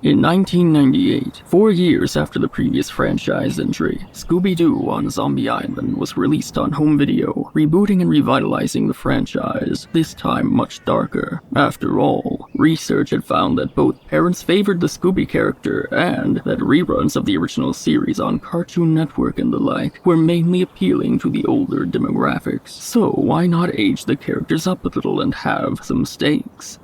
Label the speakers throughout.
Speaker 1: In 1998, 4 years after the previous franchise entry, Scooby-Doo on Zombie Island was released on home video, rebooting and revitalizing the franchise, this time much darker. After all, research had found that both parents favored the Scooby character and that reruns of the original series on Cartoon Network and the like were mainly appealing to the older demographics. So why not age the characters up a little and have some stakes?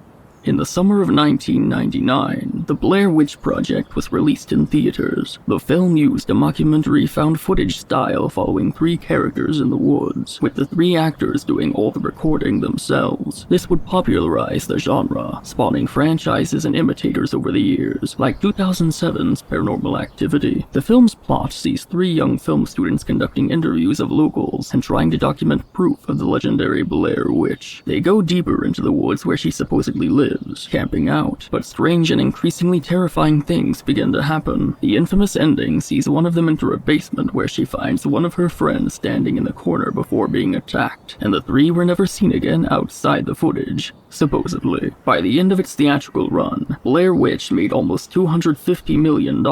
Speaker 1: In the summer of 1999, The Blair Witch Project was released in theaters. The film used a mockumentary found footage style following 3 characters in the woods, with the 3 actors doing all the recording themselves. This would popularize the genre, spawning franchises and imitators over the years, like 2007's Paranormal Activity. The film's plot sees 3 young film students conducting interviews of locals and trying to document proof of the legendary Blair Witch. They go deeper into the woods where she supposedly lives, camping out, but strange and increasingly terrifying things begin to happen. The infamous ending sees one of them enter a basement where she finds one of her friends standing in the corner before being attacked, and the 3 were never seen again outside the footage, supposedly. By the end of its theatrical run, Blair Witch made almost $250 million,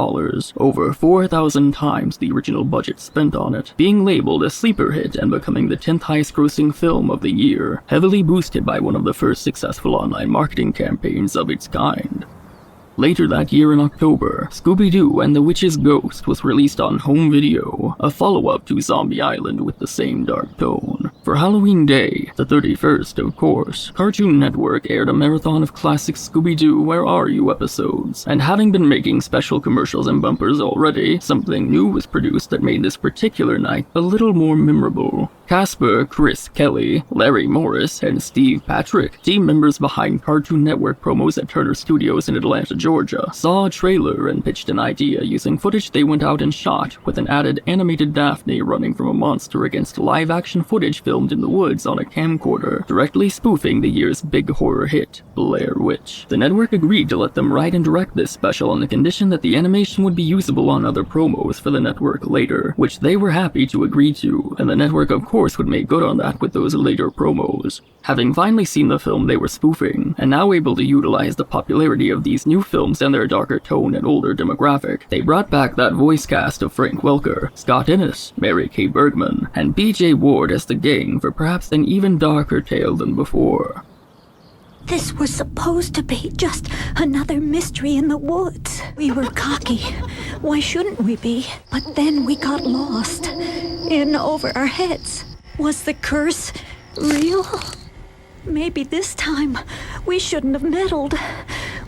Speaker 1: over 4,000 times the original budget spent on it, being labeled a sleeper hit and becoming the 10th highest grossing film of the year, heavily boosted by one of the first successful online marketing campaigns of its kind. Later that year in October, Scooby-Doo and the Witch's Ghost was released on home video, a follow-up to Zombie Island with the same dark tone. For Halloween Day, the 31st of course, Cartoon Network aired a marathon of classic Scooby-Doo Where Are You episodes, and having been making special commercials and bumpers already, something new was produced that made this particular night a little more memorable. Casper, Chris Kelly, Larry Morris, and Steve Patrick, team members behind Cartoon Network promos at Turner Studios in Atlanta, Georgia, saw a trailer and pitched an idea using footage they went out and shot, with an added animated Daphne running from a monster against live-action footage filmed in the woods on a camcorder, directly spoofing the year's big horror hit, Blair Witch. The network agreed to let them write and direct this special on the condition that the animation would be usable on other promos for the network later, which they were happy to agree to, and the network of course would make good on that with those later promos. Having finally seen the film they were spoofing, and now able to utilize the popularity of these new films and their darker tone and older demographic, they brought back that voice cast of Frank Welker, Scott Innes, Mary Kay Bergman, and B.J. Ward as the gang for perhaps an even darker tale than before.
Speaker 2: This was supposed to be just another mystery in the woods. We were cocky. Why shouldn't we be? But then we got lost. In over our heads. Was the curse real? Maybe this time we shouldn't have meddled.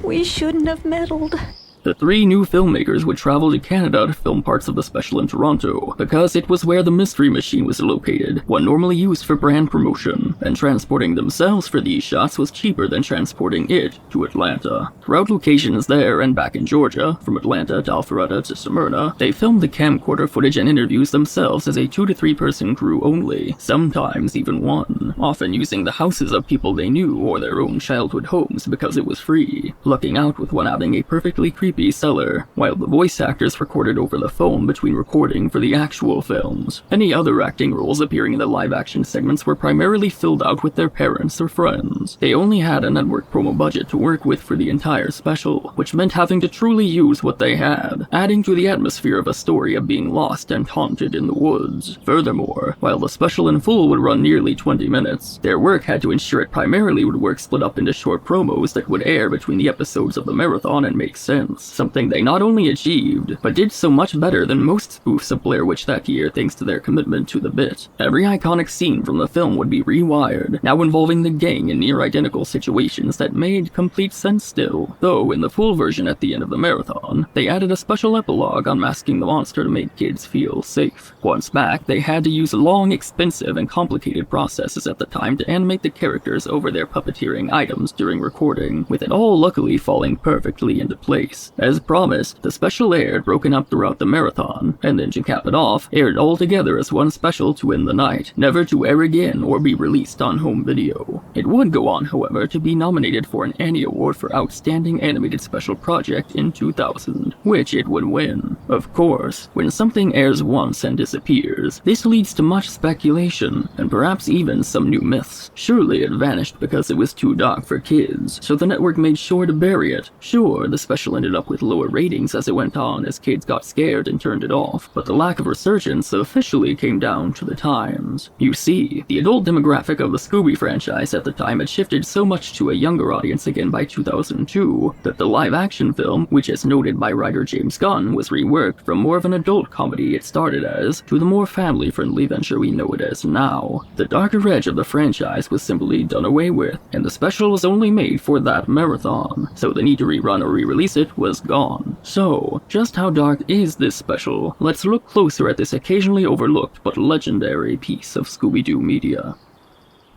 Speaker 2: We shouldn't have meddled.
Speaker 1: The 3 new filmmakers would travel to Canada to film parts of the special in Toronto, because it was where the Mystery Machine was located, one normally used for brand promotion, and transporting themselves for these shots was cheaper than transporting it to Atlanta. Throughout locations there and back in Georgia, from Atlanta to Alpharetta to Smyrna, they filmed the camcorder footage and interviews themselves as a 2 to 3 person crew only, sometimes even 1, often using the houses of people they knew or their own childhood homes because it was free, lucking out with one having a perfectly creepy cellar, while the voice actors recorded over the phone between recording for the actual films. Any other acting roles appearing in the live-action segments were primarily filled out with their parents or friends. They only had a network promo budget to work with for the entire special, which meant having to truly use what they had, adding to the atmosphere of a story of being lost and haunted in the woods. Furthermore, while the special in full would run nearly 20 minutes, their work had to ensure it primarily would work split up into short promos that would air between the episodes of the marathon and make sense. Something they not only achieved, but did so much better than most spoofs of Blair Witch that year thanks to their commitment to the bit. Every iconic scene from the film would be rewired, now involving the gang in near-identical situations that made complete sense still. Though, in the full version at the end of the marathon, they added a special epilogue unmasking the monster to make kids feel safe. Once back, they had to use long, expensive, and complicated processes at the time to animate the characters over their puppeteering items during recording, with it all luckily falling perfectly into place. As promised, the special aired broken up throughout the marathon, and then to cap it off, aired all together as one special to end the night, never to air again or be released on home video. It would go on, however, to be nominated for an Annie Award for Outstanding Animated Special Project in 2000, which it would win. Of course, when something airs once and disappears, this leads to much speculation, and perhaps even some new myths. Surely it vanished because it was too dark for kids, so the network made sure to bury it. Sure, the special ended up with lower ratings as it went on as kids got scared and turned it off, but the lack of resurgence officially came down to the times. You see, the adult demographic of the Scooby franchise at the time had shifted so much to a younger audience again by 2002 that the live-action film, which as noted by writer James Gunn, was reworked from more of an adult comedy it started as to the more family-friendly venture we know it as now. The darker edge of the franchise was simply done away with, and the special was only made for that marathon, so the need to rerun or re-release it was gone. So, just how dark is this special? Let's look closer at this occasionally overlooked but legendary piece of Scooby-Doo media.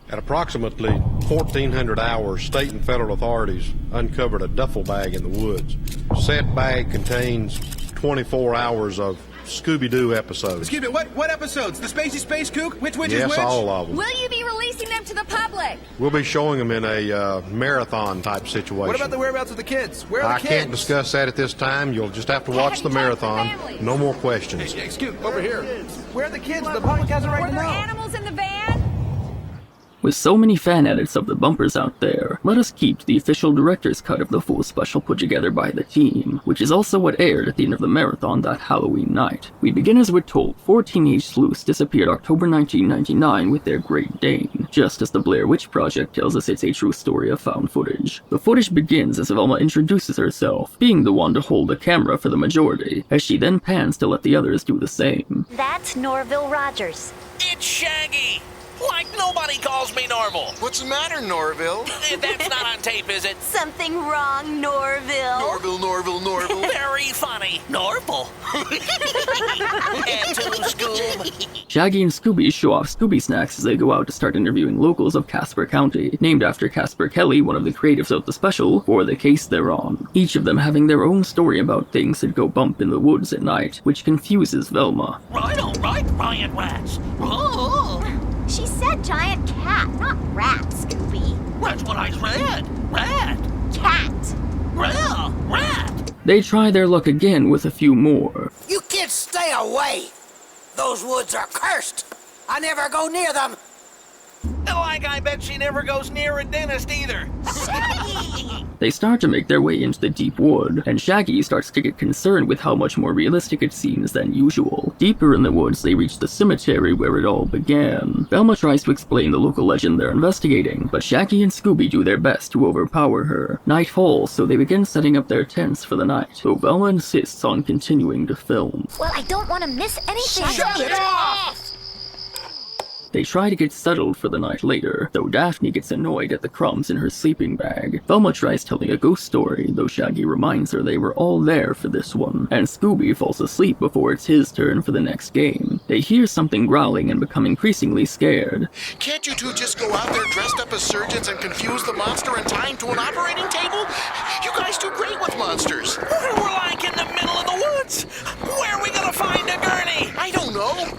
Speaker 3: At approximately 1,400 hours, state and federal authorities uncovered a duffel bag in the woods. Said bag contains 24 hours of Scooby-Doo episodes.
Speaker 4: Excuse me, what episodes? The Spacey Space Kook? Which is
Speaker 3: yes,
Speaker 4: which?
Speaker 3: all of them.
Speaker 5: Will you be releasing them to the public?
Speaker 3: We'll be showing them in a marathon type situation.
Speaker 4: What about the whereabouts of the kids? Where are the kids?
Speaker 3: I can't discuss that at this time. You'll just have to watch the marathon. No more questions.
Speaker 4: Hey, excuse me, over here. Where are the kids? The public has a right to know.
Speaker 5: Were there animals in the van?
Speaker 1: With so many fan edits of the bumpers out there, let us keep the official director's cut of the full special put together by the team, which is also what aired at the end of the marathon that Halloween night. We begin as we're told 4 teenage sleuths disappeared October 1999 with their Great Dane, just as the Blair Witch Project tells us it's a true story of found footage. The footage begins as Velma introduces herself, being the one to hold the camera for the majority, as she then pans to let the others do the same.
Speaker 6: That's Norville Rogers.
Speaker 7: It's Shaggy! Like nobody calls me normal.
Speaker 8: What's the matter, Norville?
Speaker 7: That's not on tape, is it?
Speaker 6: Something wrong, Norville.
Speaker 8: Norville.
Speaker 7: Very funny. Norval. And to Scoob.
Speaker 1: Shaggy and Scooby show off Scooby snacks as they go out to start interviewing locals of Casper County, named after Casper Kelly, one of the creatives of the special, for the case they're on. Each of them having their own story about things that go bump in the woods at night, which confuses Velma.
Speaker 7: Right, all right, riot rats. Oh.
Speaker 6: She said giant cat, not rat, Scooby.
Speaker 7: That's what I said. Rat.
Speaker 6: Cat.
Speaker 7: Well, rat.
Speaker 1: They try their luck again with a few more.
Speaker 9: You kids stay away! Those woods are cursed! I never go near them!
Speaker 7: Like I bet she never goes near a dentist either.
Speaker 1: They start to make their way into the deep wood, and Shaggy starts to get concerned with how much more realistic it seems than usual. Deeper in the woods, they reach the cemetery where it all began. Velma tries to explain the local legend they're investigating, but Shaggy and Scooby do their best to overpower her. Night falls, so they begin setting up their tents for the night, though Velma insists on continuing to film.
Speaker 6: Well, I don't want to miss anything.
Speaker 9: Shut it off!
Speaker 1: They try to get settled for the night later, though Daphne gets annoyed at the crumbs in her sleeping bag. Velma tries telling a ghost story, though Shaggy reminds her they were all there for this one, and Scooby falls asleep before it's his turn for the next game. They hear something growling and become increasingly scared.
Speaker 8: Can't you two just go out there dressed up as surgeons and confuse the monster and tie him to an operating table? You guys do great with monsters.
Speaker 7: We're like in the middle of the woods. Where are we gonna find a gurney?
Speaker 8: I don't know.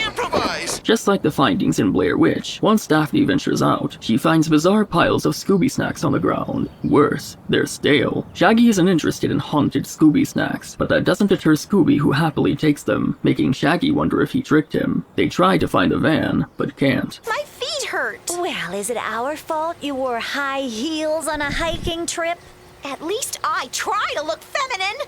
Speaker 8: Improvise.
Speaker 1: Just like the findings in Blair Witch, once Daphne ventures out, she finds bizarre piles of Scooby snacks on the ground. Worse, they're stale. Shaggy isn't interested in haunted Scooby snacks, but that doesn't deter Scooby, who happily takes them, making Shaggy wonder if he tricked him. They try to find the van, but can't.
Speaker 6: My feet hurt. Well, is it our fault you wore high heels on a hiking trip? At least I try to look feminine.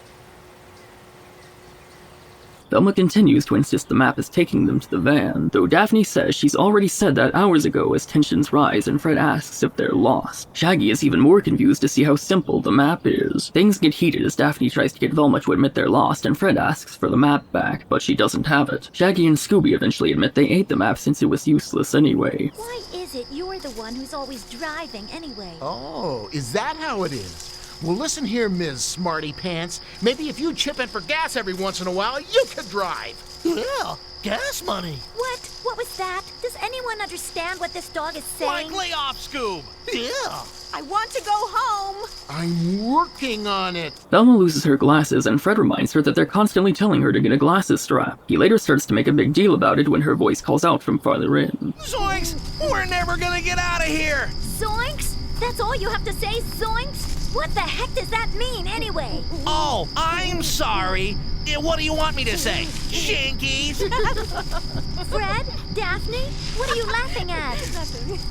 Speaker 1: Velma continues to insist the map is taking them to the van, though Daphne says she's already said that hours ago as tensions rise and Fred asks if they're lost. Shaggy is even more confused to see how simple the map is. Things get heated as Daphne tries to get Velma to admit they're lost and Fred asks for the map back, but she doesn't have it. Shaggy and Scooby eventually admit they ate the map since it was useless anyway.
Speaker 6: Why is it you're the one who's always driving anyway?
Speaker 10: Oh, is that how it is? Well, listen here, Ms. Smarty Pants. Maybe if you chip in for gas every once in a while, you could drive.
Speaker 7: Yeah, gas money.
Speaker 6: What? What was that? Does anyone understand what this dog is saying?
Speaker 7: Like lay off, Scoob. Yeah.
Speaker 5: I want to go home.
Speaker 10: I'm working on it.
Speaker 1: Velma loses her glasses and Fred reminds her that they're constantly telling her to get a glasses strap. He later starts to make a big deal about it when her voice calls out from farther in.
Speaker 7: Zoinks! We're never gonna get out of here.
Speaker 6: Zoinks? That's all you have to say, Zoinks? What the heck does that mean, anyway?
Speaker 7: Oh, I'm sorry. What do you want me to say? Jinkies?
Speaker 6: Fred? Daphne? What are you laughing at?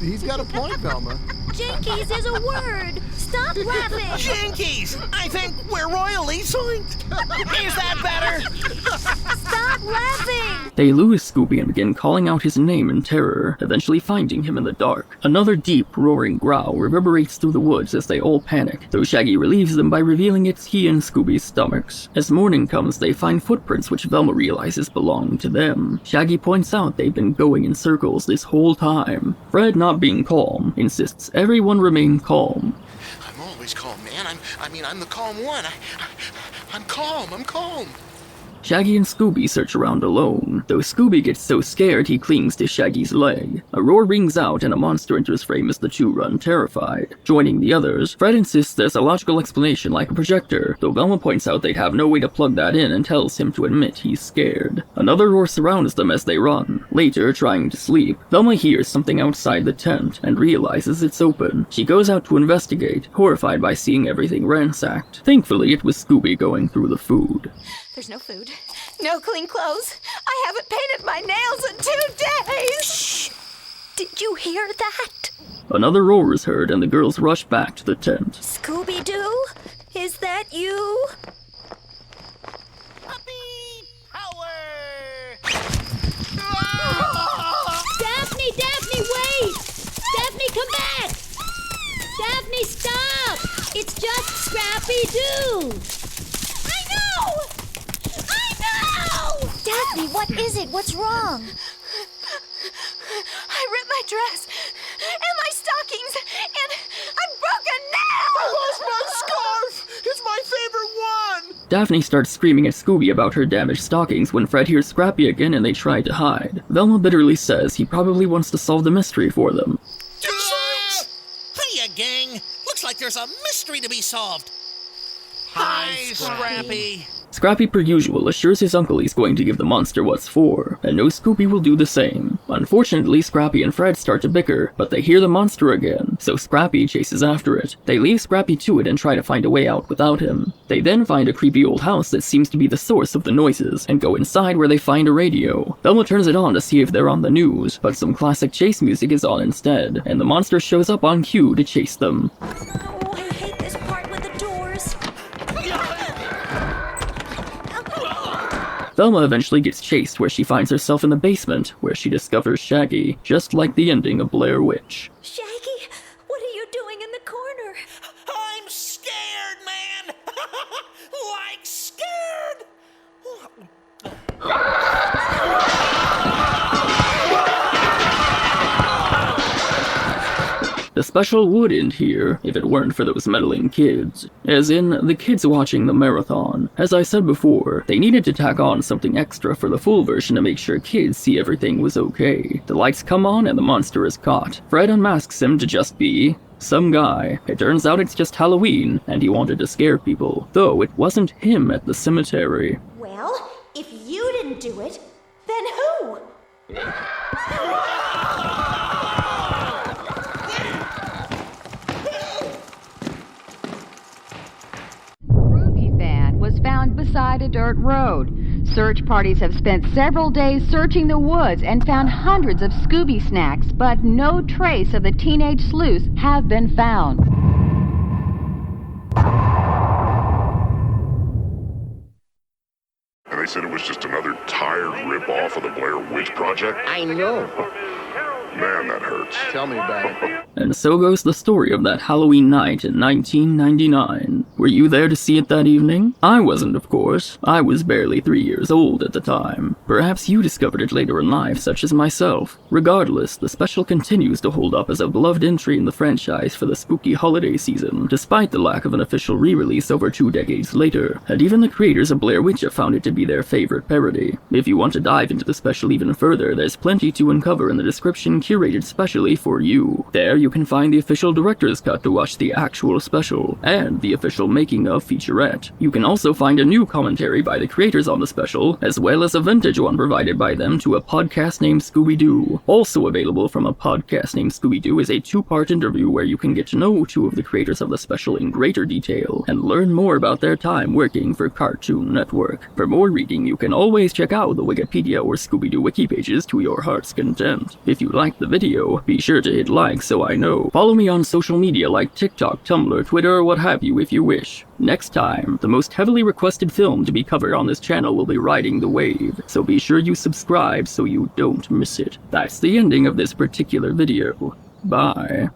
Speaker 10: He's got a point, Velma.
Speaker 6: Jinkies is a word. Stop laughing.
Speaker 7: Jinkies! I think we're royally zoinked. Is that better?
Speaker 6: Stop laughing.
Speaker 1: They lose Scooby and begin calling out his name in terror, eventually finding him in the dark. Another deep, roaring growl reverberates through the woods as they all panic, though Shaggy relieves them by revealing it's he in Scooby's stomachs. As morning comes, they find footprints which Velma realizes belong to them. Shaggy points out they've been going in circles this whole time. Fred, not being calm, insists everyone remain calm.
Speaker 8: I'm always calm, man. I'm the calm one. I'm calm.
Speaker 1: Shaggy and Scooby search around alone, though Scooby gets so scared he clings to Shaggy's leg. A roar rings out and a monster enters frame as the two run terrified. Joining the others, Fred insists there's a logical explanation like a projector, though Velma points out they'd have no way to plug that in and tells him to admit he's scared. Another roar surrounds them as they run. Later, trying to sleep, Velma hears something outside the tent and realizes it's open. She goes out to investigate, horrified by seeing everything ransacked. Thankfully, it was Scooby going through the food.
Speaker 5: There's no food, no clean clothes. I haven't painted my nails in 2 days.
Speaker 6: Shh! Did you hear that?
Speaker 1: Another roar is heard and the girls rush back to the tent.
Speaker 6: Scooby-Doo? Is that you?
Speaker 7: Puppy power!
Speaker 11: Daphne, wait! Daphne, come back! Daphne, stop! It's just Scrappy-Doo!
Speaker 6: Daphne, what is it? What's wrong?
Speaker 5: I ripped my dress and my stockings and I've broken nails!
Speaker 10: I lost my scarf! It's my favorite one!
Speaker 1: Daphne starts screaming at Scooby about her damaged stockings when Fred hears Scrappy again and they try to hide. Velma bitterly says he probably wants to solve the mystery for them.
Speaker 7: Hiya, gang. Looks like there's a mystery to be solved. Hi, Scrappy.
Speaker 1: Scrappy, per usual, assures his uncle he's going to give the monster what's for, and knows Scooby will do the same. Unfortunately, Scrappy and Fred start to bicker, but they hear the monster again, so Scrappy chases after it. They leave Scrappy to it and try to find a way out without him. They then find a creepy old house that seems to be the source of the noises, and go inside where they find a radio. Velma turns it on to see if they're on the news, but some classic chase music is on instead, and the monster shows up on cue to chase them.
Speaker 6: Oh, I hate this part with the doors.
Speaker 1: Velma eventually gets chased where she finds herself in the basement, where she discovers Shaggy, just like the ending of Blair Witch.
Speaker 6: Shaggy, what are you doing in the corner?
Speaker 7: I'm scared, man! Like scared!
Speaker 1: The special would end here if it weren't for those meddling kids. As in, the kids watching the marathon. As I said before, they needed to tack on something extra for the full version to make sure kids see everything was okay. The lights come on and the monster is caught. Fred unmasks him to just be some guy. It turns out it's just Halloween, and he wanted to scare people. Though it wasn't him at the cemetery.
Speaker 6: Well, if you didn't do it, then who?
Speaker 12: Was found beside a dirt road. Search parties have spent several days searching the woods and found hundreds of Scooby snacks, but no trace of the teenage sleuths have been found.
Speaker 13: And they said it was just another tired rip-off of the Blair Witch Project?
Speaker 10: I know.
Speaker 13: Man, that hurts.
Speaker 10: Tell me about it.
Speaker 1: And so goes the story of that Halloween night in 1999. Were you there to see it that evening? I wasn't, of course. I was barely 3 years old at the time. Perhaps you discovered it later in life, such as myself. Regardless, the special continues to hold up as a beloved entry in the franchise for the spooky holiday season, despite the lack of an official re-release over 2 decades later. And even the creators of Blair Witch have found it to be their favorite parody. If you want to dive into the special even further, there's plenty to uncover in the description been curated specially for you. There you can find the official director's cut to watch the actual special, and the official making of featurette. You can also find a new commentary by the creators on the special, as well as a vintage one provided by them to a podcast named Scooby-Doo. Also available from a podcast named Scooby-Doo is a 2-part interview where you can get to know 2 of the creators of the special in greater detail, and learn more about their time working for Cartoon Network. For more reading, you can always check out the Wikipedia or Scooby-Doo wiki pages to your heart's content. If you liked the video, be sure to hit like so I know. Follow me on social media like TikTok, Tumblr, Twitter, or what have you if you wish. Next time, the most heavily requested film to be covered on this channel will be Riding the Wave, so be sure you subscribe so you don't miss it. That's the ending of this particular video. Bye.